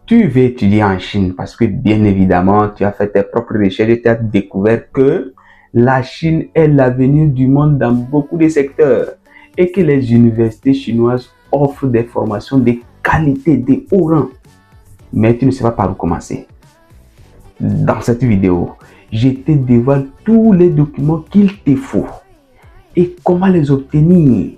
tu veux étudier en Chine parce que bien évidemment, tu as fait tes propres recherches et tu as découvert que la Chine est l'avenir du monde dans beaucoup de secteurs et que les universités chinoises offrent des formations de qualité, de haut rang. Mais tu ne sais pas par où commencer. Dans cette vidéo, je te dévoile tous les documents qu'il te faut et comment les obtenir.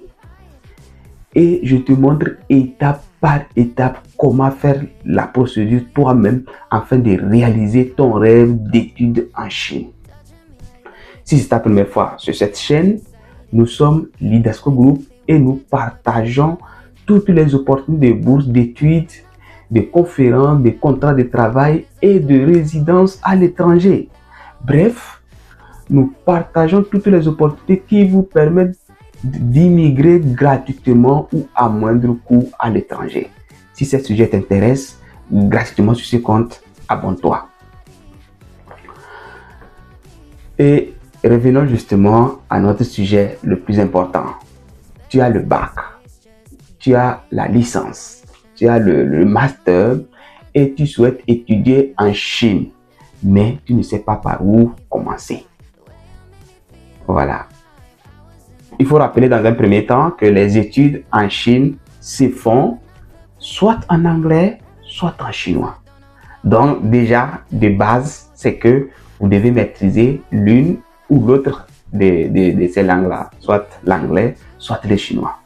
Et je te montre étape par étape comment faire la procédure toi-même afin de réaliser ton rêve d'études en Chine. Si c'est ta première fois sur cette chaîne, nous sommes l'Idasco Group et nous partageons toutes les opportunités de bourses d'études, de conférences, de contrats de travail et de résidence à l'étranger. Bref, nous partageons toutes les opportunités qui vous permettent d'immigrer gratuitement ou à moindre coût à l'étranger. Si ce sujet t'intéresse, gratuitement sur ce compte, abonne-toi. Et revenons justement à notre sujet le plus important. Tu as le bac, tu as la licence, tu as le master et tu souhaites étudier en Chine, mais tu ne sais pas par où commencer. Voilà. Il faut rappeler dans un premier temps que les études en Chine se font soit en anglais, soit en chinois. Donc déjà, de base, c'est que vous devez maîtriser l'une ou l'autre de ces langues-là, soit l'anglais, soit le chinois.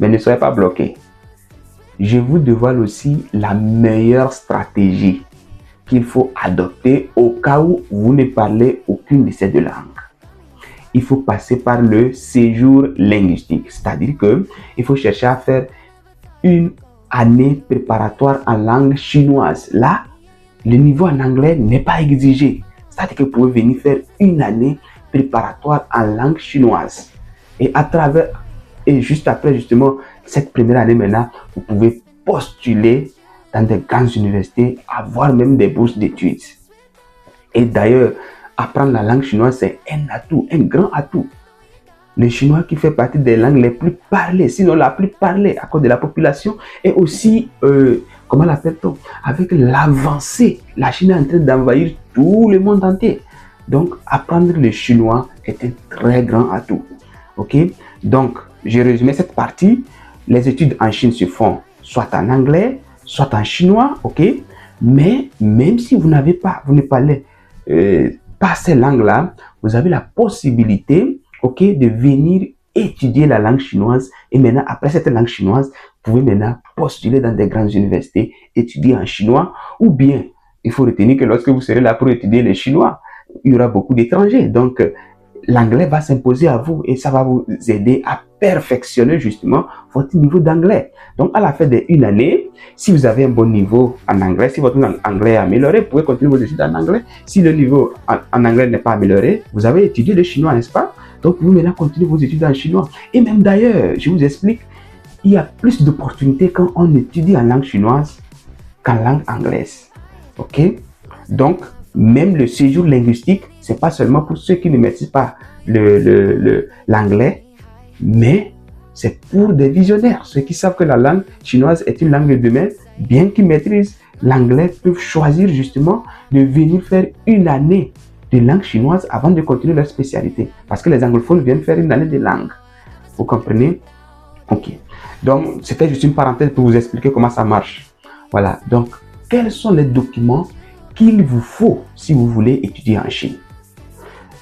Mais ne soyez pas bloqués. Je vous dévoile aussi la meilleure stratégie qu'il faut adopter au cas où vous ne parlez aucune de ces deux langues. Il faut passer par le séjour linguistique, c'est-à-dire que il faut chercher à faire une année préparatoire en langue chinoise. Là, le niveau en anglais n'est pas exigé. C'est-à-dire que vous pouvez venir faire une année préparatoire en langue chinoise. Et à travers, et juste après justement cette première année maintenant, vous pouvez postuler dans des grandes universités, avoir même des bourses d'études. Et d'ailleurs, apprendre la langue chinoise, c'est un atout, un grand atout. Le chinois qui fait partie des langues les plus parlées, sinon la plus parlée à cause de la population, et aussi, comment l'appelle-t-on, avec l'avancée, la Chine est en train d'envahir tout le monde entier. Donc, apprendre le chinois est un très grand atout. Ok? Donc, j'ai résumé cette partie. Les études en Chine se font soit en anglais, soit en chinois, ok? Mais même si vous n'avez pas, vous ne parlez pas ces langues-là, vous avez la possibilité, ok, de venir étudier la langue chinoise. Et maintenant, après cette langue chinoise, vous pouvez maintenant postuler dans des grandes universités, étudier en chinois. Ou bien, il faut retenir que lorsque vous serez là pour étudier le chinois, il y aura beaucoup d'étrangers. Donc, l'anglais va s'imposer à vous et ça va vous aider à perfectionner justement votre niveau d'anglais. Donc, à la fin d'une année, si vous avez un bon niveau en anglais, si votre anglais est amélioré, vous pouvez continuer vos études en anglais. Si le niveau en anglais n'est pas amélioré, vous avez étudié le chinois, n'est-ce pas? Donc, vous maintenant continuez vos études en chinois. Et même d'ailleurs, je vous explique, il y a plus d'opportunités quand on étudie en langue chinoise qu'en langue anglaise. Ok? Donc, même le séjour linguistique, c'est pas seulement pour ceux qui ne maîtrisent pas l'anglais, mais c'est pour des visionnaires. Ceux qui savent que la langue chinoise est une langue de demain, bien qu'ils maîtrisent l'anglais, peuvent choisir justement de venir faire une année de langue chinoise avant de continuer leur spécialité. Parce que les anglophones viennent faire une année de langue. Vous comprenez? Ok. Donc, c'était juste une parenthèse pour vous expliquer comment ça marche. Voilà. Donc, quels sont les documents qu'il vous faut si vous voulez étudier en Chine?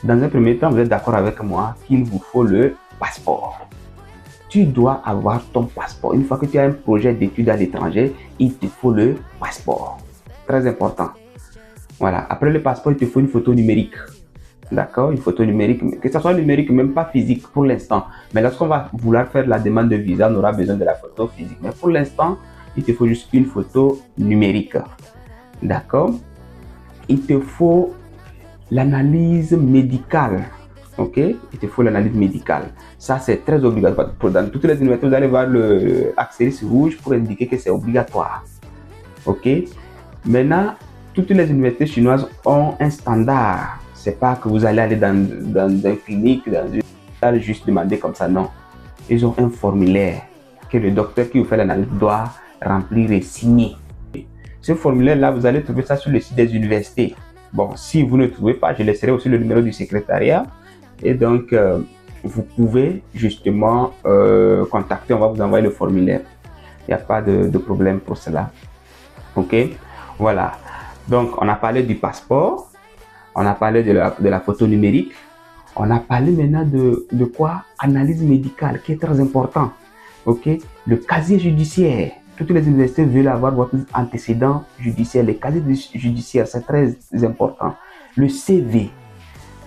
Dans un premier temps, vous êtes d'accord avec moi qu'il vous faut le passeport. Tu dois avoir ton passeport. Une fois que tu as un projet d'études à l'étranger, il te faut le passeport. Très important. Voilà. Après le passeport, il te faut une photo numérique. D'accord? Une photo numérique, que ce soit numérique, même pas physique pour l'instant. Mais lorsqu'on va vouloir faire la demande de visa, on aura besoin de la photo physique. Mais pour l'instant, il te faut juste une photo numérique. D'accord? Il te faut l'analyse médicale. Ok? Il te faut l'analyse médicale. Ça, c'est très obligatoire. Dans toutes les universités, vous allez voir l'astérisque rouge pour indiquer que c'est obligatoire. Ok? Maintenant, toutes les universités chinoises ont un standard. C'est pas que vous allez aller dans une clinique, dans une salle, juste demander comme ça. Non. Ils ont un formulaire que le docteur qui vous fait l'analyse doit remplir et signer. Ce formulaire-là, vous allez trouver ça sur le site des universités. Bon, si vous ne trouvez pas, je laisserai aussi le numéro du secrétariat. Et donc, vous pouvez justement contacter, on va vous envoyer le formulaire. Il n'y a pas de problème pour cela. Ok, voilà. Donc, on a parlé du passeport, on a parlé de la photo numérique, on a parlé maintenant de quoi? Analyse médicale, qui est très important. Ok, le casier judiciaire. Toutes les universités veulent avoir votre antécédent judiciaire. Les casiers judiciaires, c'est très important. Le CV.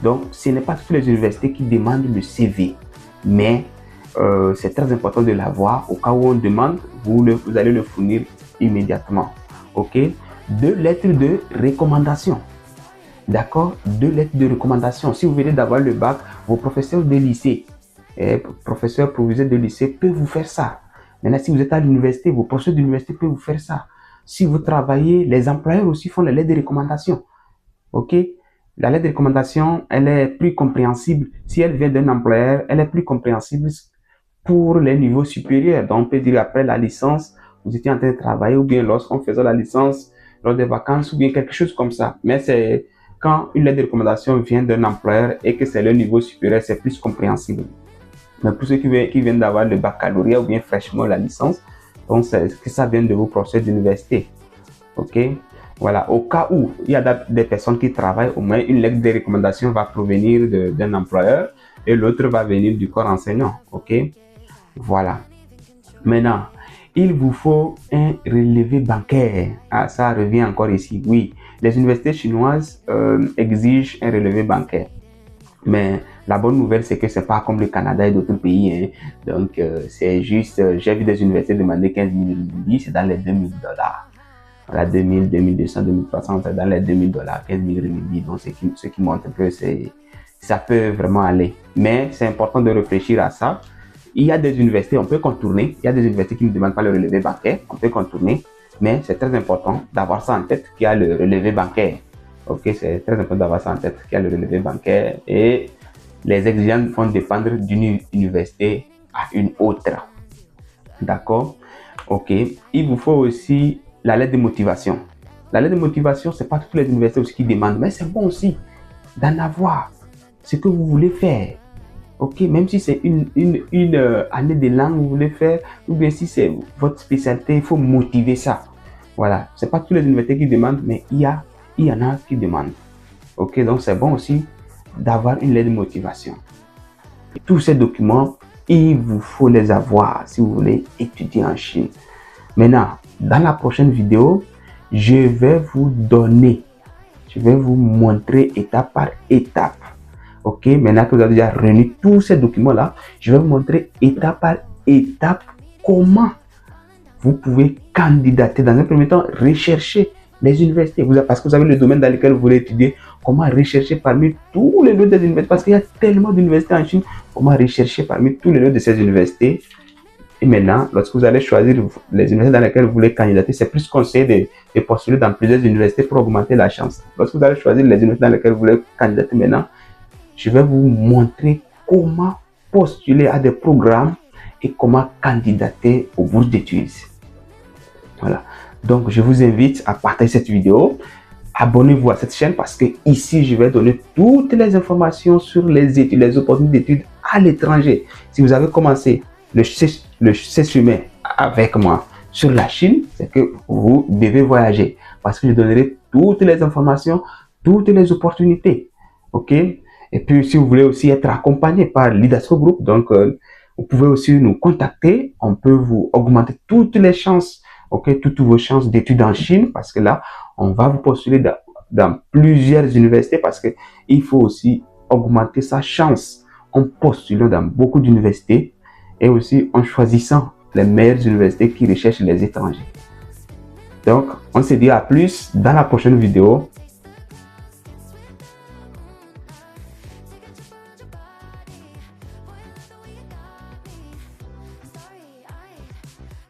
Donc, ce n'est pas toutes les universités qui demandent le CV, mais c'est très important de l'avoir. Au cas où on demande, vous allez le fournir immédiatement. Ok, 2 lettres de recommandation. D'accord, 2 lettres de recommandation. Si vous venez d'avoir le bac, vos professeurs de lycée, professeurs proviseurs de lycée peuvent vous faire ça. Maintenant, si vous êtes à l'université, vos professeurs de l'université peuvent vous faire ça. Si vous travaillez, les employeurs aussi font les lettres de recommandation. Ok, la lettre de recommandation, elle est plus compréhensible. Si elle vient d'un employeur, elle est plus compréhensible pour les niveaux supérieurs. Donc, on peut dire après la licence, vous étiez en train de travailler, ou bien lorsqu'on faisait la licence, lors des vacances, ou bien quelque chose comme ça. Mais c'est quand une lettre de recommandation vient d'un employeur et que c'est le niveau supérieur, c'est plus compréhensible. Mais pour ceux qui viennent d'avoir le baccalauréat ou bien fraîchement la licence, donc c'est que ça vient de vos professeurs d'université. Ok, voilà. Au cas où il y a des personnes qui travaillent, au moins une lettre de recommandation va provenir d'un employeur et l'autre va venir du corps enseignant. Ok, voilà. Maintenant, il vous faut un relevé bancaire. Ah, ça revient encore ici. Oui, les universités chinoises exigent un relevé bancaire. Mais la bonne nouvelle, c'est que c'est pas comme le Canada et d'autres pays. Hein. Donc, c'est juste, j'ai vu des universités demander 15 000 renminbi, c'est dans les $2000. Voilà, 2000, 2200, 2300, c'est dans les $2000, 15 000 renminbi. Donc, ce qui montre que ça peut vraiment aller. Mais c'est important de réfléchir à ça. Il y a des universités, on peut contourner. Il y a des universités qui ne demandent pas le relevé bancaire. On peut contourner. Mais c'est très important d'avoir ça en tête qu'il y a le relevé bancaire. Ok, c'est très important d'avoir ça en tête qu'il y a le relevé bancaire. Et les exigences vont dépendre d'une université à une autre. D'accord? Ok. Il vous faut aussi la lettre de motivation. La lettre de motivation, ce n'est pas toutes les universités aussi qui demandent. Mais c'est bon aussi d'en avoir. Ce que vous voulez faire. Ok, même si c'est une année de langue que vous voulez faire, ou bien si c'est votre spécialité, il faut motiver ça. Voilà, c'est pas toutes les universités qui demandent, mais il y en a qui demandent. Ok, donc c'est bon aussi d'avoir une lettre de motivation. Et tous ces documents, il vous faut les avoir si vous voulez étudier en Chine. Maintenant, dans la prochaine vidéo, je vais vous montrer étape par étape. Ok, maintenant que vous avez déjà réuni tous ces documents-là, je vais vous montrer étape par étape comment vous pouvez candidater. Dans un premier temps, rechercher les universités. Parce que vous avez le domaine dans lequel vous voulez étudier, comment rechercher parmi tous les lieux des universités. Parce qu'il y a tellement d'universités en Chine, comment rechercher parmi tous les lieux de ces universités. Et maintenant, lorsque vous allez choisir les universités dans lesquelles vous voulez candidater, c'est plus conseillé de postuler dans plusieurs universités pour augmenter la chance. Lorsque vous allez choisir les universités dans lesquelles vous voulez candidater maintenant, je vais vous montrer comment postuler à des programmes et comment candidater aux bourses d'études. Voilà. Donc, je vous invite à partager cette vidéo. Abonnez-vous à cette chaîne parce que ici, je vais donner toutes les informations sur les études, les opportunités d'études à l'étranger. Si vous avez commencé le chemin avec moi sur la Chine, c'est que vous devez voyager parce que je donnerai toutes les informations, toutes les opportunités. Ok? Et puis, si vous voulez aussi être accompagné par l'Idasco Group, donc vous pouvez aussi nous contacter. On peut vous augmenter toutes les chances, ok, toutes vos chances d'études en Chine, parce que là, on va vous postuler dans plusieurs universités, parce que il faut aussi augmenter sa chance en postulant dans beaucoup d'universités et aussi en choisissant les meilleures universités qui recherchent les étrangers. Donc, on se dit à plus dans la prochaine vidéo.